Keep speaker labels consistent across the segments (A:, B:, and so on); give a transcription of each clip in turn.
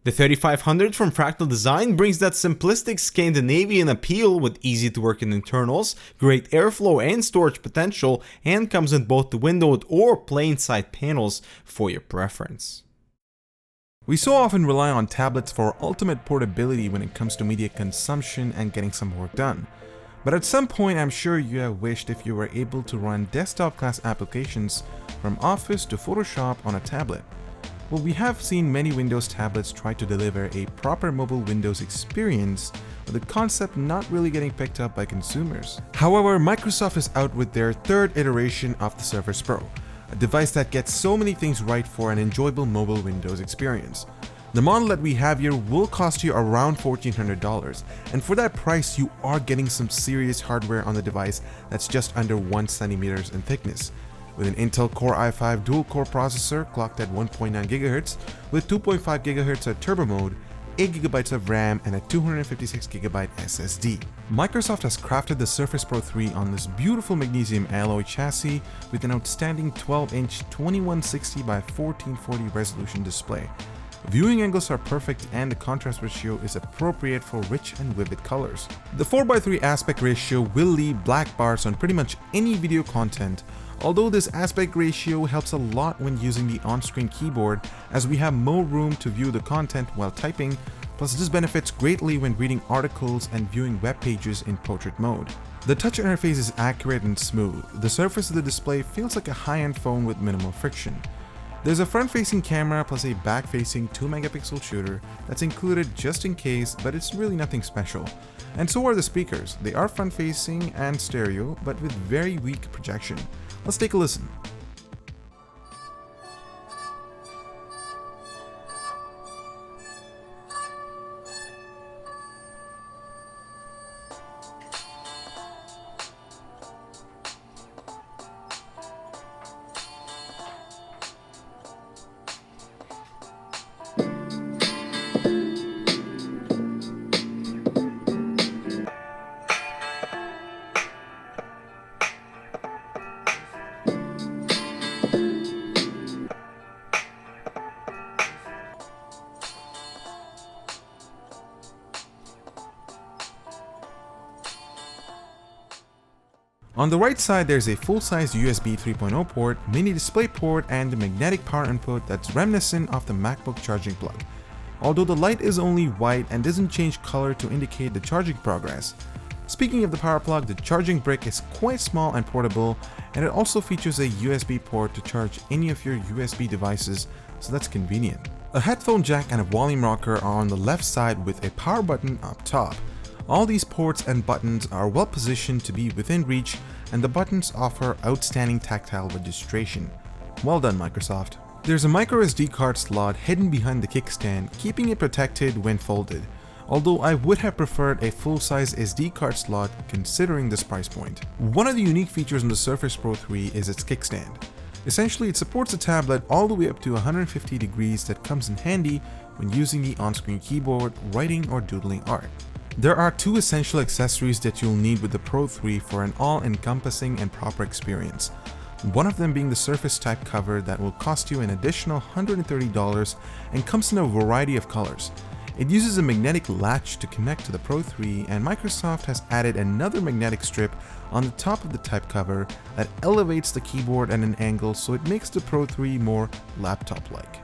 A: The 3500 from Fractal Design brings that simplistic Scandinavian appeal with easy to work in internals, great airflow and storage potential, and comes in both the windowed or plain side panels for your preference.
B: We so often rely on tablets for ultimate portability when it comes to media consumption and getting some work done. But at some point, I'm sure you have wished if you were able to run desktop class applications from Office to Photoshop on a tablet. Well, we have seen many Windows tablets try to deliver a proper mobile Windows experience, with the concept not really getting picked up by consumers. However, Microsoft is out with their third iteration of the Surface Pro, a device that gets so many things right for an enjoyable mobile Windows experience. The model that we have here will cost you around $1,400, and for that price you are getting some serious hardware on the device that's just under 1 cm in thickness. With an Intel Core i5 dual-core processor clocked at 1.9 GHz with 2.5 GHz at turbo mode, 8 GB of RAM and a 256 GB SSD. Microsoft has crafted the Surface Pro 3 on this beautiful magnesium alloy chassis with an outstanding 12-inch 2160 by 1440 resolution display. Viewing angles are perfect and the contrast ratio is appropriate for rich and vivid colors. The 4:3 aspect ratio will leave black bars on pretty much any video content, although this aspect ratio helps a lot when using the on-screen keyboard as we have more room to view the content while typing, plus this benefits greatly when reading articles and viewing web pages in portrait mode. The touch interface is accurate and smooth. The surface of the display feels like a high-end phone with minimal friction. There's a front-facing camera plus a back-facing 2-megapixel shooter that's included just in case, but it's really nothing special. And so are the speakers. They are front-facing and stereo, but with very weak projection. Let's take a listen. On the right side, there's a full-size USB 3.0 port, mini display port, and a magnetic power input that's reminiscent of the MacBook charging plug. Although the light is only white and doesn't change color to indicate the charging progress. Speaking of the power plug, the charging brick is quite small and portable, and it also features a USB port to charge any of your USB devices, so that's convenient. A headphone jack and a volume rocker are on the left side with a power button up top. All these ports and buttons are well positioned to be within reach, and the buttons offer outstanding tactile registration. Well done, Microsoft. There's a microSD card slot hidden behind the kickstand, keeping it protected when folded, although I would have preferred a full-size SD card slot considering this price point. One of the unique features on the Surface Pro 3 is its kickstand. Essentially, it supports a tablet all the way up to 150 degrees that comes in handy when using the on-screen keyboard, writing, or doodling art. There are two essential accessories that you'll need with the Pro 3 for an all-encompassing and proper experience. One of them being the Surface type cover that will cost you an additional $130 and comes in a variety of colors. It uses a magnetic latch to connect to the Pro 3, and Microsoft has added another magnetic strip on the top of the type cover that elevates the keyboard at an angle, so it makes the Pro 3 more laptop-like.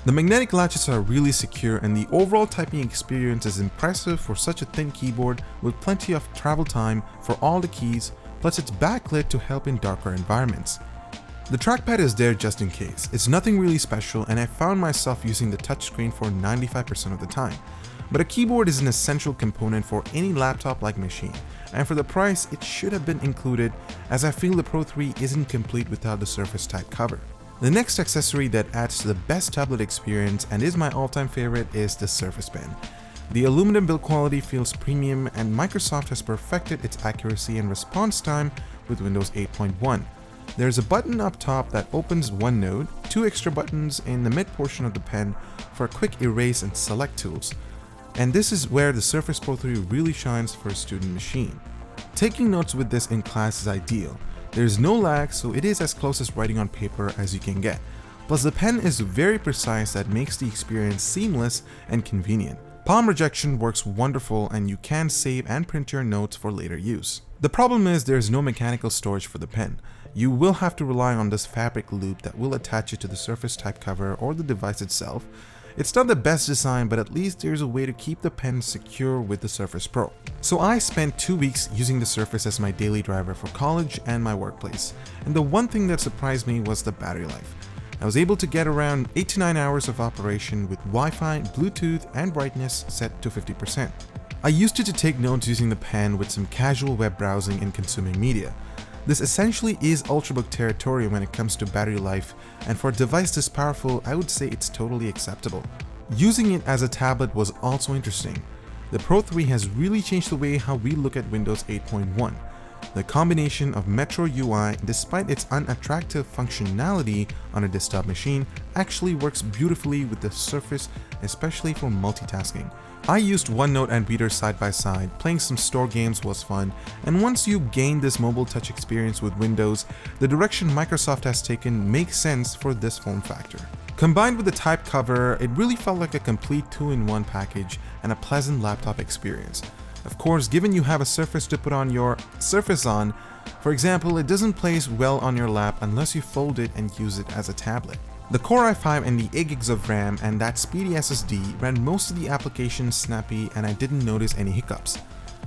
B: The magnetic latches are really secure, and the overall typing experience is impressive for such a thin keyboard with plenty of travel time for all the keys, plus it's backlit to help in darker environments. The trackpad is there just in case. It's nothing really special, and I found myself using the touchscreen for 95% of the time. But a keyboard is an essential component for any laptop-like machine, and for the price it should have been included, as I feel the Pro 3 isn't complete without the Surface type cover. The next accessory that adds to the best tablet experience and is my all-time favorite is the Surface Pen. The aluminum build quality feels premium, and Microsoft has perfected its accuracy and response time with Windows 8.1. There's a button up top that opens OneNote, 2 extra buttons in the mid portion of the pen for quick erase and select tools. And this is where the Surface Pro 3 really shines for a student machine. Taking notes with this in class is ideal. There's no lag, so it is as close as writing on paper as you can get. Plus the pen is very precise that makes the experience seamless and convenient. Palm rejection works wonderful and you can save and print your notes for later use. The problem is there's no mechanical storage for the pen. You will have to rely on this fabric loop that will attach it to the Surface type cover or the device itself. It's not the best design, but at least there's a way to keep the pen secure with the Surface Pro. So I spent 2 weeks using the Surface as my daily driver for college and my workplace. And the one thing that surprised me was the battery life. I was able to get around 8 to 9 hours of operation with Wi-Fi, Bluetooth, and brightness set to 50%. I used it to take notes using the pen with some casual web browsing and consuming media. This essentially is Ultrabook territory when it comes to battery life, and for a device this powerful, I would say it's totally acceptable. Using it as a tablet was also interesting. The Pro 3 has really changed the way how we look at Windows 8.1. The combination of Metro UI, despite its unattractive functionality on a desktop machine, actually works beautifully with the Surface, especially for multitasking. I used OneNote and Reader side by side, playing some store games was fun, and once you gain this mobile touch experience with Windows, the direction Microsoft has taken makes sense for this form factor. Combined with the type cover, it really felt like a complete 2-in-1 package and a pleasant laptop experience. Of course, given you have a Surface to put on your Surface on, for example, it doesn't place well on your lap unless you fold it and use it as a tablet. The Core i5 and the 8 GB of RAM and that speedy SSD ran most of the applications snappy and I didn't notice any hiccups.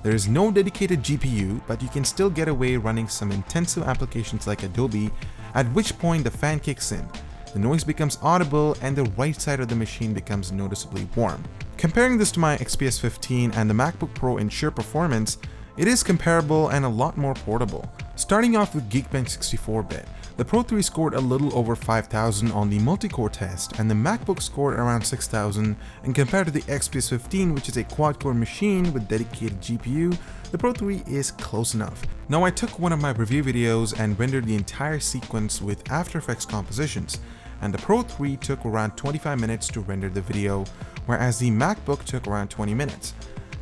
B: There is no dedicated GPU, but you can still get away running some intensive applications like Adobe, at which point the fan kicks in. The noise becomes audible and the right side of the machine becomes noticeably warm. Comparing this to my XPS 15 and the MacBook Pro in sheer performance, it is comparable and a lot more portable. Starting off with Geekbench 64-bit, the Pro 3 scored a little over 5,000 on the multi-core test and the MacBook scored around 6,000, and compared to the XPS 15, which is a quad-core machine with dedicated GPU, the Pro 3 is close enough. Now I took one of my review videos and rendered the entire sequence with After Effects compositions, and the Pro 3 took around 25 minutes to render the video, whereas the MacBook took around 20 minutes.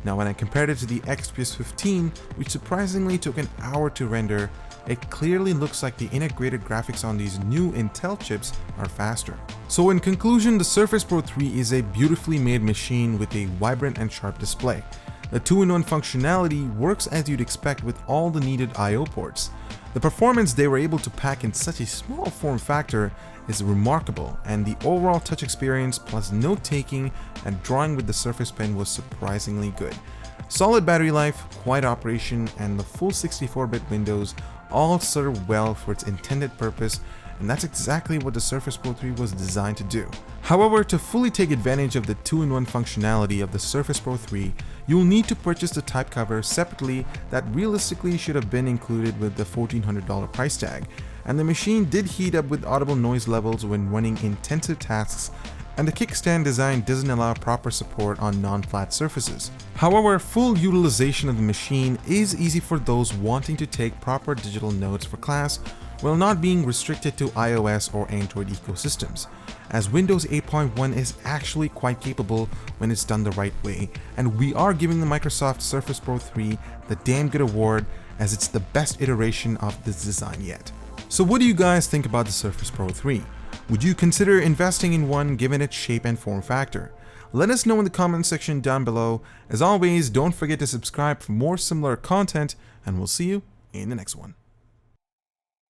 B: Now when I compared it to the XPS 15, which surprisingly took an hour to render, it clearly looks like the integrated graphics on these new Intel chips are faster. So in conclusion, the Surface Pro 3 is a beautifully made machine with a vibrant and sharp display. The 2-in-1 functionality works as you'd expect with all the needed I/O ports. The performance they were able to pack in such a small form factor is remarkable, and the overall touch experience plus note-taking and drawing with the Surface Pen was surprisingly good. Solid battery life, quiet operation, and the full 64-bit Windows all serve well for its intended purpose, and that's exactly what the Surface Pro 3 was designed to do. However, to fully take advantage of the 2-in-1 functionality of the Surface Pro 3, you'll need to purchase the type cover separately that realistically should have been included with the $1,400 price tag, and the machine did heat up with audible noise levels when running intensive tasks, and the kickstand design doesn't allow proper support on non-flat surfaces. However, full utilization of the machine is easy for those wanting to take proper digital notes for class while not being restricted to iOS or Android ecosystems, as Windows 8.1 is actually quite capable when it's done the right way, and we are giving the Microsoft Surface Pro 3 the damn good award as it's the best iteration of this design yet. So what do you guys think about the Surface Pro 3? Would you consider investing in one given its shape and form factor? Let us know in the comment section down below. As always, don't forget to subscribe for more similar content, and we'll see you in the next one.